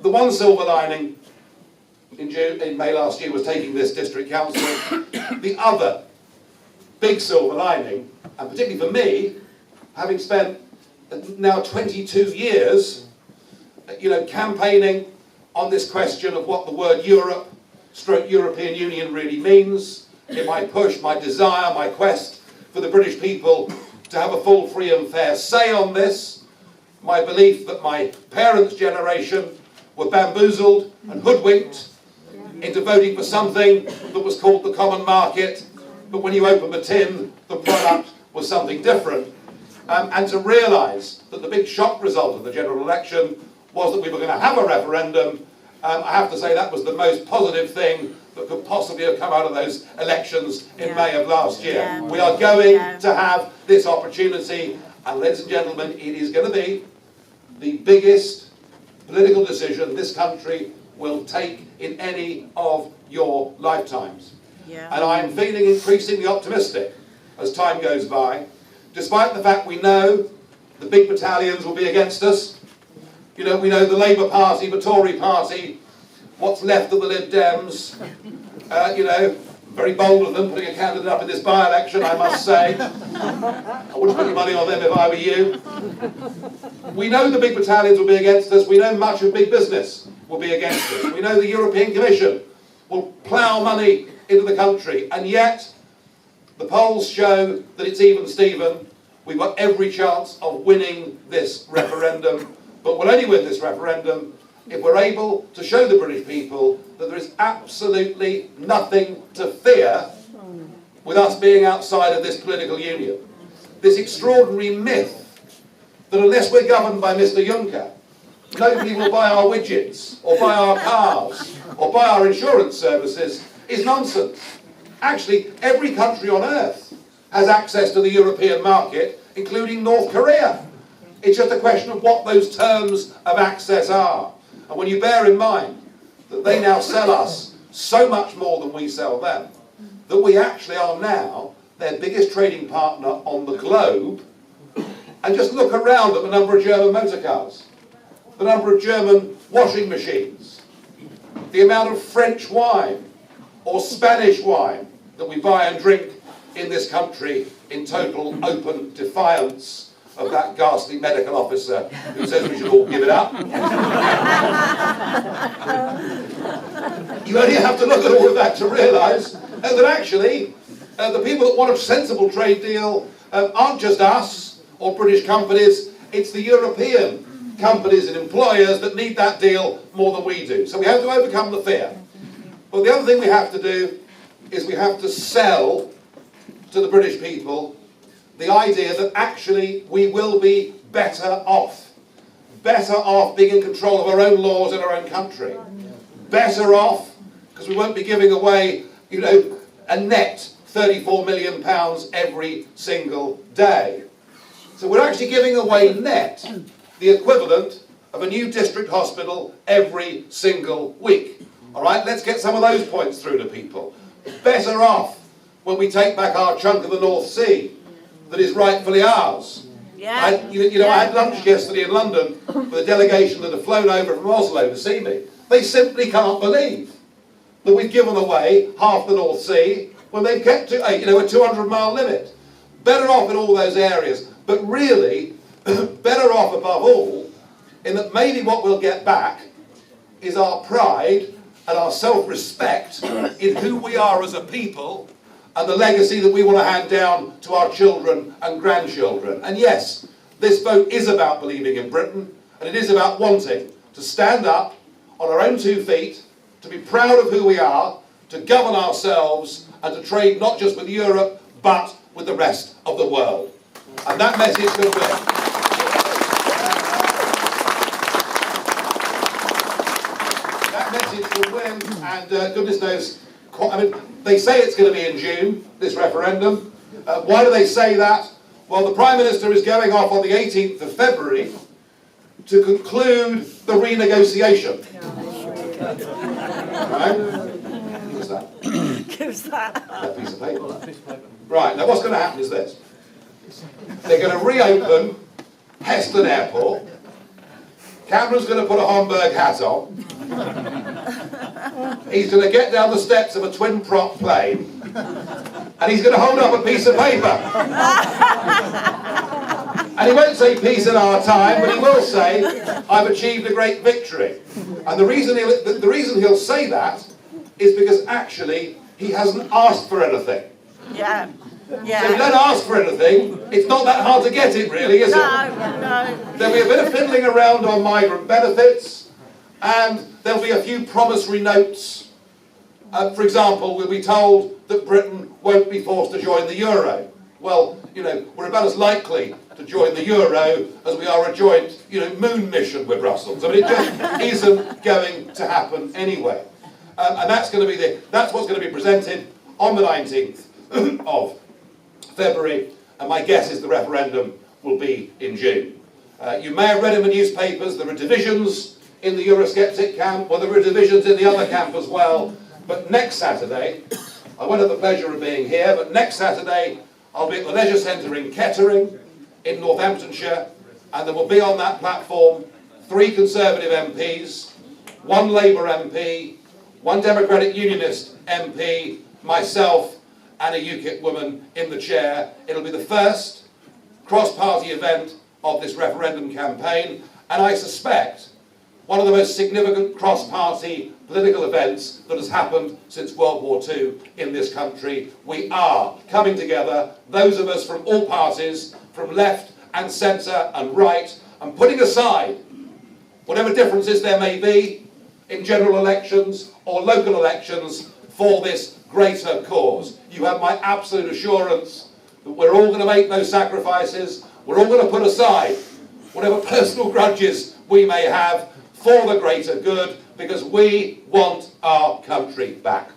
the one silver lining in May last year was taking this district council. The other big silver lining, and particularly for me, having spent now 22 years, campaigning on this question of what the word Europe, European Union really means, in my push, my desire, my quest for the British people to have a full, free and fair say on this, my belief that my parents' generation were bamboozled and hoodwinked into voting for something that was called the common market, but when you open the tin, the product was something different. And to realise that the big shock result of the general election was that we were going to have a referendum. I have to say that was the most positive thing that could possibly have come out of those elections in May of last year. Yeah. We are going to have this opportunity, and ladies and gentlemen, it is going to be the biggest political decision this country will take in any of your lifetimes. Yeah. And I am feeling increasingly optimistic as time goes by, despite the fact we know the big battalions will be against us. We know the Labour Party, the Tory Party, what's left of the Lib Dems. Very bold of them putting a candidate up in this by-election, I must say. I wouldn't put any money on them if I were you. We know the big battalions will be against us. We know much of big business will be against us. We know the European Commission will plough money into the country. And yet, the polls show that it's even Steven. We've got every chance of winning this referendum. But we'll only win this referendum if we're able to show the British people that there is absolutely nothing to fear with us being outside of this political union. This extraordinary myth that unless we're governed by Mr. Juncker, nobody will buy our widgets, or buy our cars, or buy our insurance services, is nonsense. Actually, every country on earth has access to the European market, including North Korea. It's just a question of what those terms of access are. And when you bear in mind that they now sell us so much more than we sell them, that we actually are now their biggest trading partner on the globe, and just look around at the number of German motor cars, the number of German washing machines, the amount of French wine or Spanish wine that we buy and drink in this country in total open defiance of that ghastly medical officer who says we should all give it up. You only have to look at all of that to realise that actually the people that want a sensible trade deal aren't just us or British companies, it's the European companies and employers that need that deal more than we do. So we have to overcome the fear. But the other thing we have to do is we have to sell to the British people the idea that actually we will be better off being in control of our own laws in our own country, better off because we won't be giving away, a net £34 million every single day. So we're actually giving away net the equivalent of a new district hospital every single week. All right, let's get some of those points through to people. Better off when we take back our chunk of the North Sea that is rightfully ours. Yeah. I had lunch yesterday in London with a delegation that had flown over from Oslo to see me. They simply can't believe that we've given away half the North Sea when they've kept to a 200-mile limit. Better off in all those areas, but really better off above all in that maybe what we'll get back is our pride and our self-respect in who we are as a people and the legacy that we want to hand down to our children and grandchildren. And yes, this vote is about believing in Britain, and it is about wanting to stand up on our own 2 feet, to be proud of who we are, to govern ourselves, and to trade not just with Europe, but with the rest of the world. And that message will win. That message will win, and goodness knows, they say it's going to be in June, this referendum. Why do they say that? Well, the Prime Minister is going off on the 18th of February to conclude the renegotiation. Right? What's that? Who's that? That piece of paper. Right, now what's going to happen is this. They're going to reopen Heston Airport. Cameron's going to put a Homburg hat on. He's going to get down the steps of a twin-prop plane. And he's going to hold up a piece of paper. And he won't say peace in our time, but he will say, I've achieved a great victory. And the reason he'll say that is because actually he hasn't asked for anything. Yeah. Yeah. So if you don't ask for anything, it's not that hard to get it, really, is it? No. There'll be a bit of fiddling around on migrant benefits, and there'll be a few promissory notes. For example, we'll be told that Britain won't be forced to join the euro. Well, you know, we're about as likely to join the euro as we are a joint, moon mission with Brussels. I mean, it just isn't going to happen anyway. And that's what's going to be presented on the 19th of February, and my guess is the referendum will be in June. You may have read in the newspapers there are divisions in the Eurosceptic camp, or there are divisions in the other camp as well. But next Saturday, I won't have the pleasure of being here, but next Saturday I'll be at the Leisure Centre in Kettering, in Northamptonshire, and there will be on that platform 3 Conservative MPs, 1 Labour MP, 1 Democratic Unionist MP, myself, and a UKIP woman in the chair. It'll be the first cross-party event of this referendum campaign, and I suspect one of the most significant cross-party political events that has happened since World War II in this country. We are coming together, those of us from all parties, from left and centre and right, and putting aside whatever differences there may be in general elections or local elections for this greater cause. You have my absolute assurance that we're all going to make those sacrifices. We're all going to put aside whatever personal grudges we may have for the greater good, because we want our country back.